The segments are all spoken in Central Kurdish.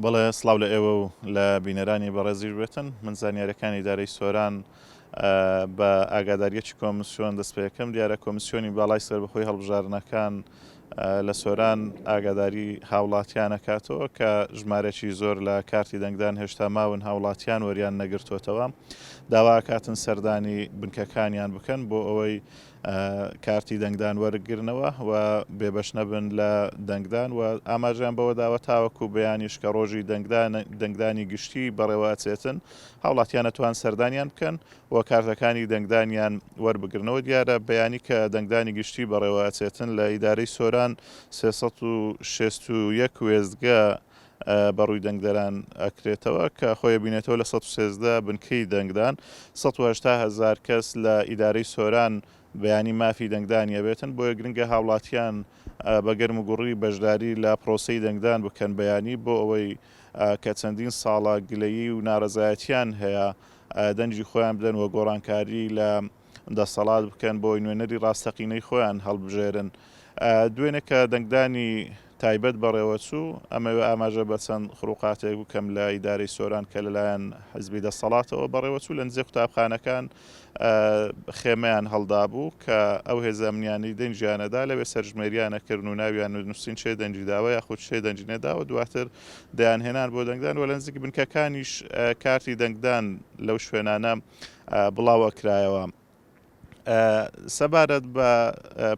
بەڵێ سڵاو لە ئێوە و لە بینەرانی بەڕێزیش بێتن من زانیاریەکانی ئیدارەی سۆران بە ئاگاداریەکی کۆمیسیۆن دەست پێ یەکەم دیارە کۆمیسیۆنی باڵای سەربەخۆی هەڵبژارنەکان لە سۆران ئاگاداری هاوڵاتیان ئەکاتەوە کە ژمارەی زۆر لە کارتی دەنگدان هێشتا ماون هاوڵاتیان وەریان نەگرتوێتەوە داوا کاتن سەردانی بنکەکانیان بکەن بۆ ئەوەی کارتی دەنگدان وەرگرنەوە و بێبەش نەبن لە دەنگدان و ئاماژیان بەوە داوە تاوەکو بەیانیش کە ڕۆژی دەنگدانی گشتی بەڕێوەچێتن هاوڵاتیان نەتوان سەردانیان بکەن و کارتەکانی دەنگدانیان وەربگرنەوە دیارە بەیانی کە دەنگدانی گشتی بەڕێوەچێتن لە ئیدارەی سۆران 361 وێستگە بەڕووی دەنگدەران ئەکرێتەوە کە خۆی بینێتەوە لە 113 بنکەی دەنگدان 180,000 کەس لە ئیدارەی سۆران بەیانی مافی دەنگدانیە بێتن بۆیە گرنگە هاوڵاتیان بە گەرم و گوڕی بەشداری لە پرۆسەی دەنگدان بکەن بەیانی بۆ ئەوەی کە چەندین ساڵە گلەیی و ناڕەزایەتیان هەیە دەنجی خۆیان بدەن و گۆڕانکاری لە دەسەڵات بکەن بۆی نوێنەری ڕاستەقینەی خۆیان هەڵبژێرن دوێنێ کە دەنگدانی تایبەت بەڕێوەچوو ئەمەوێ ئاماژە بە چەند خروقاتێک بکەم لە ئیدارەی سۆران کە لەلایەن حزبی دەسەڵاتەوە بەڕێوەچوو لە نزیێ قوتابخانەکان خێمەیان هەڵدا بوو کە ئەو هێزەمنیانی دەنجیانەدا لەوێ سەرژمێریانەکردن و ناویان نووسین چێ دەنجیداوە یاخود چێ دەنجینێداوە دواتر دەیانهێنان بۆ دەنگدان و لە نزیک بنکەکانیش کارتی دەنگدان لەو شوێنانە بڵاوە کرایەوە سەبارەت بە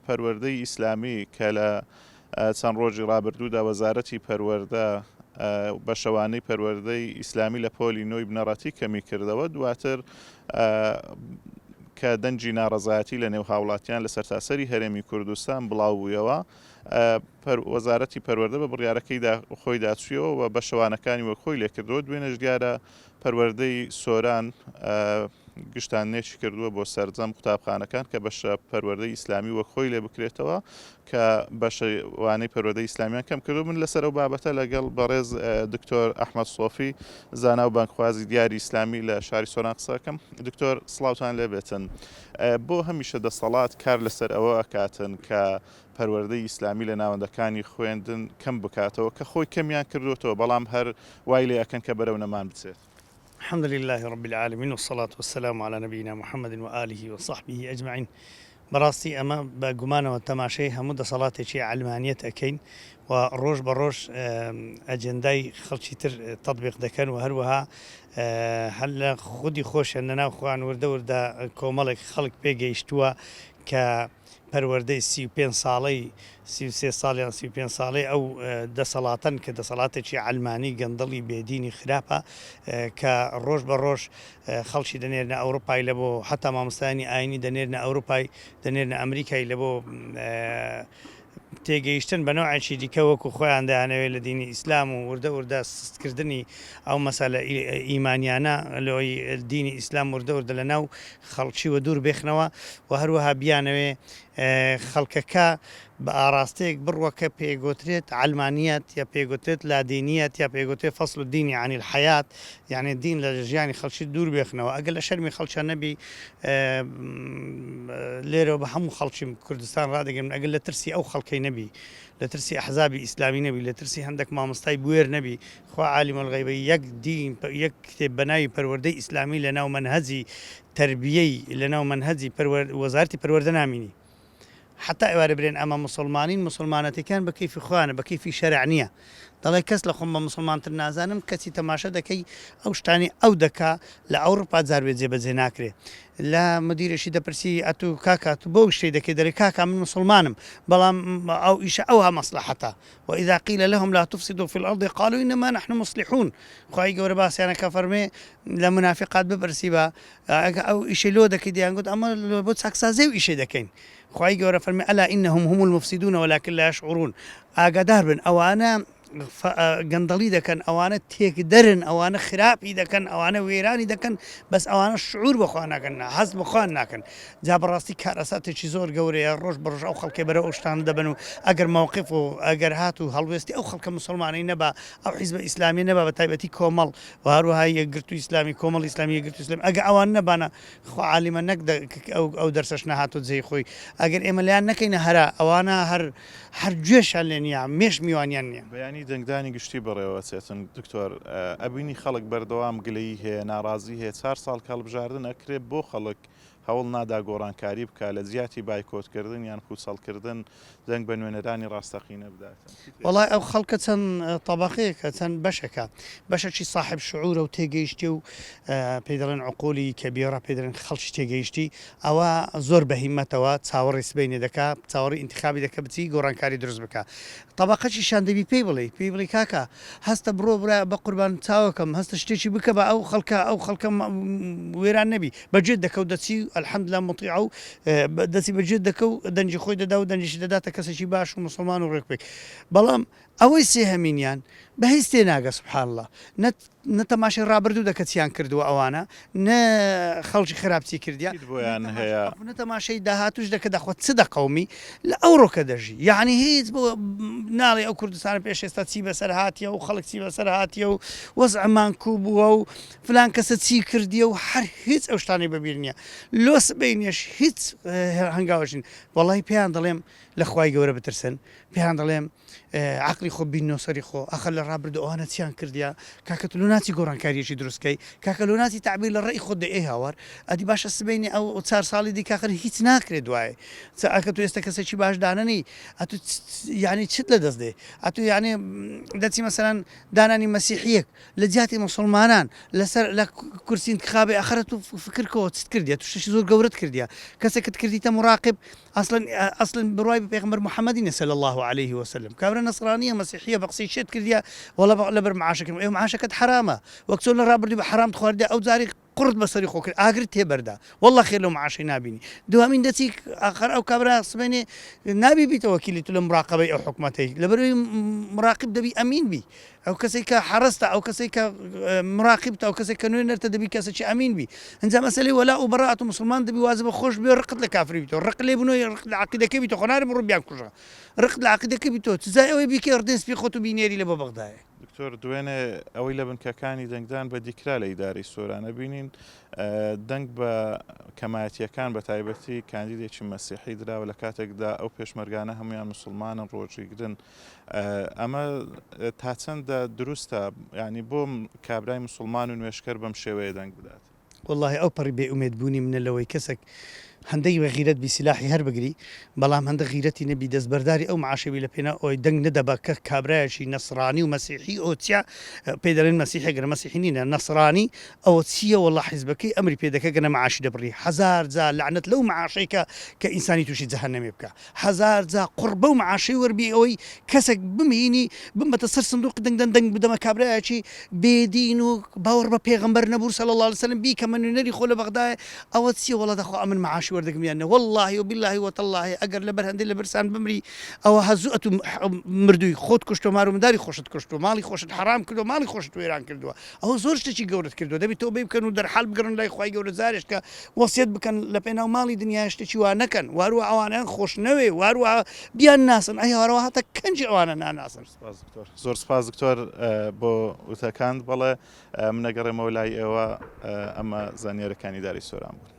پەروەردەی ئیسلامی کە لە چەند ڕۆژی ڕابردوودا وەزارەتی پەروەردە بە شەوانەی پەروەردەی ئیسلامی لە پۆلی نۆی بنەڕەتی کەمی کردەوە دواتر کە دەنجی ناڕەزایەتی لە نێو هاوڵاتیان لە سەرتاسەری هەرێمی کوردستان بڵاو بوویەوە وەزارەتی پەروەردە بە بڕیارەکەی خۆی داچوویەوە و بە شەوانەکانی وە خۆی لێکردەوە دوێنێش دیارە پەروەردەی سۆران گشتانێکی کردووە بۆ سەرجەم قوتابخانەکان کە بەشە پەروەردەی ئیسلامی وە خۆی لێ بکرێتەوە کە بەشەوانەی پەروەردەی ئیسلامیان کەم کردو من لەسەر ئەو بابەتە لەگەڵ بەڕێز دکتۆر ئەحمەد سۆفی زانا و بانکخوازی دیاری ئیسلامی لە شاری سۆران قسەکەم دکتۆر سڵاوتان لێ بێتن بۆ هەمیشە دەسەڵات کار لەسەر ئەوە ئەکاتن کە پەروەردەی ئیسلامی لە ناوەندەکانی خوێندن کەم بکاتەوە کە خۆی کەمیان کردوێتەوە بەڵام هەر وای لێ ئەکەن کە بەرەو نەمان بچێت الحمد لله رب العالمين والصلاة والسلام على نبينا محمد وآله وصحبه أجمعين براستي أما بقمانة والتماشي همود صلاتي علمانية أكين وروج بروج أجنداي خلشي تطبيق دكان وهروها هلا خودي خوش أننا أخوان وردا كومالك خلق بيجي اشتوا ك پەروەردەی 35 ساڵەی 33 ساڵیان 35 ساڵی ئەو دەسەڵاتن کە دەسەڵاتێکی ئەلمانی گەندەڵی بێدینی خراپە کە ڕۆژ بە ڕۆژ خەڵکی دەنێرنە ئەوروپای لە بۆ حتا مامۆستانی ئاینی دەنێرنە ئەوروپای دەنێرنە ئەمریکای لە بۆ تێگەیشتن بە نوعێکی دیکە وەکو خۆیان دەیانەوێت لە دینی ئیسلام و وردە سستکردنی ئەو مەسەلە ئیمانیانە لەوەی دینی ئیسلام وردە لە ناو خەڵکی وە دوور بێخنەوە و هەروەها بیانەوێ خەڵکەکە بە ئاراستەیەک بڕوە کە پێگوترێت علمانیت یا پێگوترێت لادینیت یا پێگوترێت فەصل الدینی عن الحیات یعنی دین لە ژیانی خەڵکی دوور بێخنەوە ئەگەر لە شەرمی خەڵکیان نەبی لێرەوە بە هەموو خەڵکی کوردستان ڕادەگەن ئەگەر لە ترسی ئەو خەڵکەی نەبی لە ترسی ئەحزابی ئیسلامی نەبی لە ترسی هەندێک مامۆستای بوێر نەبی خوا عالم الغیبە یەک دین یەک کتێب بەناوی پەروەردەی ئیسلامی لە ناو منهەجی تربیەی لە ناو منهەجی وەزارەتی پەروەردە نامینی حتى ئێوارە برێن ئەمە مسلمانەتەکان بە کەیفی خوانە بە کەیفی شەرع نییە دەڵێ کەس لە خۆم بە مسلمانتر نازانم کەسی تەماشە دەکەی ئەو شتانی ئەو دەکا لە ئەوروپا جاروێت جێبەجێ ناکرێ لە مدیرێکی دەپرسی ئەتو کاکات بۆ شتێ دەکەی دەرێ کاکا من مسلمانم بەڵام ئەو ئیشە ئەوها مەصلحەتە وإذا قيل لهم لا تفسدوا في الأرض قالوا إنما نحن مصلحون خوای گەورە باسییانەکە فەرمێ لە منافقات بپرسی بە ئەو ئیشەی لۆ دەکەی دییان گوت ئەمە بۆ چاکسازێ و ئیشەی دەکەین خوای گەورە فەرمێ ئەلا إنهم هم المفسدون ولكن لا يشعرون ئاگادار بن ئەوانە گەندەڵی دەکەن ئەوانە تێک دەرن ئەوانە خراپی دەکەن ئەوانە وێرانی دەکەن بەس ئەوانە شعور بەخوا ناکەن حەز بخوان ناکەن جا بەڕاستی کارەساتێکی زۆر گەورەیە ڕۆژ بەڕۆژ ئەو خەڵکێ بەرە ئەو شتان دەبن و ئەگەر مووقف و ئەگەر هات و هەڵوێستی ئەو خەڵکە مسلمانەی نەبا ئەو حیزبە ئیسلامی نەبا بە تایبەتی کۆمەڵ و هەروەها یەکگرتووی ئیسلامی کۆمەڵ ئیسلامی یەکگرتووی ئیسلامی ئەگە ئەوان نەبانە خوا عالیمە نەک ئەو دەرسەش نەهاتوە جێی خۆی ئەگەر ئێمە لایان نەکەینە هەرا ئەوانە هەر گوێشان لێ نییە مێش میوانیان نییە بەیانی ینی دەنگدانی گشتی بەڕێوە چێتن دکتۆر ئەبینی خەڵک بەردەوام گلەیی هەیە ناڕازی هەیە 4 ساڵ کەڵبژاردن ئەکرێت بۆ خەڵک هەوڵ نادا گۆڕانکاری بکە لە زیاتی بایکۆتکردن یان کوچەڵکردن دەنگ بە نوێنەرانی ڕاستەقینە بداتن. وڵای ئەو خەڵکە چەند تەبەقەیەکە چەند بەشەکە بەشەکی صاحب شعورە و تێگەیشتی و پێی دەڵێن عقولی کەبیێڕە پێ دەڵێن خەڵکی تێگەیشتی ئەوە زۆر بەهیمەتەوە چاوەڕی سبەینێ دەکا چاوەڕی ئینتیخابی دەکە بچی گۆڕانکاری دروست بکە تەبەقەی شان دەبی پێی بڵێ کاکە هەستە بڕۆ برا بە قوربان چاوەکەم هەستە شتێکی بکە بە ئەو خەڵکە وێران نەبی بەجێت دەکەوت دەچی الحەمدلله مطیع و دەچی بەجێت دەکە و دەنجی خۆی دەدا و دەنجیشی دەداتە کەسێکی باش و مسلمان و ڕێکپێک بەڵام ئەوەی سێهەمینیان بە هیچ تێ ناگە سبحان الله نەتەماشای ڕابردوو دەکە چیان کردووە ئەوانە نە خەڵکی خراپچی کردیان بۆیان هەیە نەتەماشای داهاتوش دەکە دەخوات چ دەقەومی لە ئەو ڕۆکە دەژی یعنی هیچ بۆ ناڵێ ئەو کوردستان پێش ئێستا چی بەسەر هاتیە و خەڵک چی بەسەر هاتیە و وەزعمان کوو بووە و فلان کەسە چی کردیە و هەر هیچ ئەو شتانی بەبیر نییە لۆ سبەینێش هیچ هەنگاوەشین وەڵی پێیان دەڵێم لە خوای گەورە بترسن پێیان دەڵێم عقلی خۆ بین نۆسەری خۆ ئەخە لە ڕابردو ئەوانە چیان کردیا کاکە لۆ ناچی گۆڕانکاریەکی دروستکەی کاکە لۆ ناچی تعبیر لە ڕێی خۆت دەئێ هاوار ئەدی باشە سبەینی ئەو 4 ساڵی دی کاخر هیچ ناکرێت دوایێ ئەکە تو ئێستا کەسێکی باش دانەنی ئەتو یعنی چت لە دەست دێ ئەتو یعنی دەچی مەسەرەن دانانی مەسیحیەک لە جیاتی مسلمانان لەسەر لە کورسی انتخابی ئەخرە تو فکرکەوە چت کردیا تو شتێکی زۆر گەورەت کردیا کەسێکت کردیتە مراقب ئەسڵن بڕوای پێغمبەر محەممەدی صلی الله عليه وسلم کابرا نصرانیە مەسیحیە بە قسەی شێت کردیا وەڵا لەبەر معاشەکەم ئێوە معاشەکەت حرامە وەک چۆن لە ڕابردوو بە حرام خواردیا ئەو جاری قڕت بەسەری خۆ کرد ئاگرت تێبەردا والله خێر لەو معاشەی نبینی دوامین دەچی ئاخر ئەو کابرا سبێنێ نابی بیتە وەکیلی تو لە مراقبەی ئەو حکومەتەی لەبەرەوەی مراقب دەبی ئەمین بی ئەو کەسێک کە حرستە ئەو کەسێک کە مراقبتە ئەو کەسێک کە نوێنەرتە دەبی کەسێکی ئەمین بی ئەنجا مەسەلەی وەلا و بەڕات و مسلمان دەبی وازە بە خۆش بێ ڕقت لە کافری بیتەوە ڕق لێ بنەوەی ڕق لە عەقیدەکەی بیتەوە خۆناری بڕۆ بیان کوژە ڕق لە عەقیدەکەی بیتەوە تزای ئەوەی بیکە ڕدێن سپی خۆت و بینێری لە بۆ بەغدایە دکتۆر دوێنێ ئەوەی لە بنکەکانی دەنگدان بە دیکرا لە ئیداری سۆرانە بینین دەنگ بە کەمایەتیەکان بە تایبەتی کاندیدێکی مەسیحی دراوە لە کاتێکدا ئەو پێشمەرگانە هەمویان مسلمانن ڕۆژیگرن ئەمە تا چەندە دروستە ینی بۆ کابرای مسلمان و نوێشکەر بەم شێوەیە دەنگ بدات والله ئەو پەڕی بێ ئومێدبوونی منە لەوەی کەسێک هەندەی وە غیرەت بیسیلاحی هەر بگری بەڵام هەندە غیرەتی نەبی دەستبەرداری ئەو معاشەوی لە پێنا ئەوی دەنگ نەدەبا کە کابرایەکی نەسرانی و مەسیحی ئەو چیا پێ دەڵێن مەسیحی گەرە مەسیحی نینە نەسرانی ئەوە چییە وەڵڵا حیزبەکەی ئەمری پێ دەکە گەنە معاشی دەبڕی هەزار جا لعنەت لەو معاشەی کە ئینسانی تووشی جەهەنەمێ بکە هەزار جا قوربە و معاشەی وەربی ئەوەی کەسێک بمینی بمەتە سەر سندوق دەنگ بدەمە کابرایەکی بێدین و باوەڕ بە پێغەمبەر نەبوو صلی الله علیه وسلم بیکە نوێنەری خۆ لە بەغدایە ئەوە چییە وەڵڵا دەخوا ئەمن معاشی وەردەگرم یانە والله وبالله وتالله ئەگەر لەبەر هەندێک لە برسان بمری ئەوە هەزوئەت و مردووی خۆت کوشت و مارومداری خۆشت کوشت و ماڵی خۆشت حرام کردو ماڵی خۆشت وێران کردووە ئەوە زۆر شتێکی گەورەت کردووە دەبی تۆ بکەن و دەرحال بگەڕن لای خوای گەورە زارش کە وەسیەت بکەن لە پێناو ماڵی دنیا شتێکی وا نەکەن واروە ئەوانیان خۆش نەوێ واروە بیان ناسن ئەی هەروە هاتە کەنجی ئەوانە ناناسن زۆر سپاس دکتۆر بۆ وتەکان بەڵێ منەگەڕێمەوە لای ئێوە ئەمە زانیاریەکانی داری سۆران بوون